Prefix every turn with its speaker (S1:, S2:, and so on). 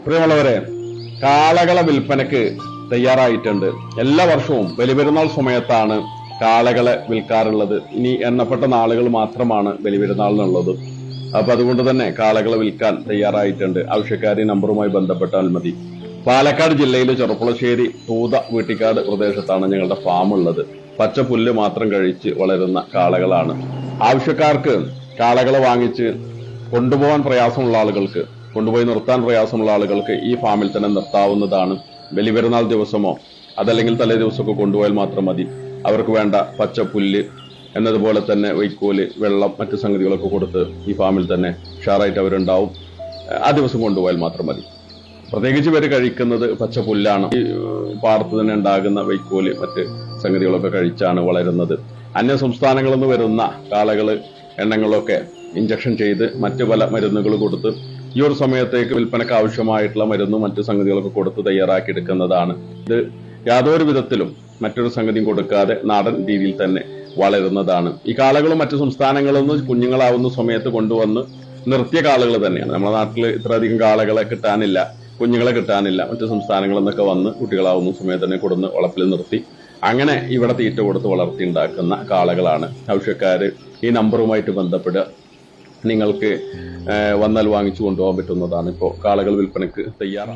S1: പ്രിയമുള്ളവരെ, കാളകളെ വിൽപ്പനക്ക് തയ്യാറായിട്ടുണ്ട്. എല്ലാ വർഷവും ബലിപെരുന്നാൾ സമയത്താണ് കാളകളെ വിൽക്കാറുള്ളത്. ഇനി എണ്ണപ്പെട്ട നാളുകൾ മാത്രമാണ് ബലിപെരുന്നാളിനുള്ളത്. അപ്പൊ അതുകൊണ്ട് തന്നെ കാളകളെ വിൽക്കാൻ തയ്യാറായിട്ടുണ്ട്. ആവശ്യക്കാർ ഈ നമ്പറുമായി ബന്ധപ്പെട്ടാൽ മതി. പാലക്കാട് ജില്ലയിലെ ചെറുപ്പുളശ്ശേരി തൂത വീട്ടിക്കാട് പ്രദേശത്താണ് ഞങ്ങളുടെ ഫാം ഉള്ളത്. പച്ച പുല്ല് മാത്രം കഴിച്ച് വളരുന്ന കാളകളാണ്. ആവശ്യക്കാർക്ക് കാളകളെ വാങ്ങിച്ച് കൊണ്ടുപോകാൻ പ്രയാസമുള്ള ആളുകൾക്ക്, കൊണ്ടുപോയി നിർത്താൻ പ്രയാസമുള്ള ആളുകൾക്ക് ഈ ഫാമിൽ തന്നെ നിർത്താവുന്നതാണ്. ബലിപെരുന്നാൾ ദിവസമോ അതല്ലെങ്കിൽ തലേ ദിവസമൊക്കെ കൊണ്ടുപോയാൽ മാത്രം മതി. അവർക്ക് വേണ്ട പച്ച പുല്ല് എന്നതുപോലെ തന്നെ വൈക്കോല്, വെള്ളം, മറ്റു സംഗതികളൊക്കെ കൊടുത്ത് ഈ ഫാമിൽ തന്നെ ഉഷാറായിട്ട് അവരുണ്ടാവും. ആ ദിവസം കൊണ്ടുപോയാൽ മാത്രം മതി. പ്രത്യേകിച്ച് പേര് കഴിക്കുന്നത് പച്ച പുല്ലാണ്. ഈ പാടത്ത് തന്നെ ഉണ്ടാകുന്ന വൈക്കോല്, മറ്റ് സംഗതികളൊക്കെ കഴിച്ചാണ് വളരുന്നത്. അന്യ സംസ്ഥാനങ്ങളിൽ നിന്ന് വരുന്ന കാളകള് എണ്ണങ്ങളൊക്കെ ഇഞ്ചക്ഷൻ ചെയ്ത് മറ്റു പല മരുന്നുകൾ കൊടുത്ത് ഈ ഒരു സമയത്തേക്ക് വിൽപ്പനക്ക് ആവശ്യമായിട്ടുള്ള മരുന്നും മറ്റു സംഗതികളൊക്കെ കൊടുത്ത് തയ്യാറാക്കി എടുക്കുന്നതാണ്. ഇത് യാതൊരു വിധത്തിലും മറ്റൊരു സംഗതിയും കൊടുക്കാതെ നാടൻ രീതിയിൽ തന്നെ വളരുന്നതാണ്. ഈ കാളകളും മറ്റു സംസ്ഥാനങ്ങളിൽ നിന്ന് കുഞ്ഞുങ്ങളാവുന്ന സമയത്ത് കൊണ്ടുവന്ന് നിർത്തിയ കാളകൾ തന്നെയാണ്. നമ്മുടെ നാട്ടിൽ ഇത്രയധികം കാളകളെ കിട്ടാനില്ല, കുഞ്ഞുങ്ങളെ കിട്ടാനില്ല. മറ്റു സംസ്ഥാനങ്ങളിൽ നിന്നൊക്കെ വന്ന് കുട്ടികളാവുന്ന സമയത്ത് തന്നെ കൊടുന്ന് വളപ്പിൽ നിർത്തി അങ്ങനെ ഇവിടെ തീറ്റ കൊടുത്ത് വളർത്തി ഉണ്ടാക്കുന്ന കാളകളാണ്. ആവശ്യക്കാര് ഈ നമ്പറുമായിട്ട് ബന്ധപ്പെടുക. നിങ്ങൾക്ക് വന്നാൽ വാങ്ങിച്ചു കൊണ്ടുപോകാൻ പറ്റുന്നതാണ്. ഇപ്പോൾ കാളകൾ വിൽപ്പനക്ക് തയ്യാറാണ്.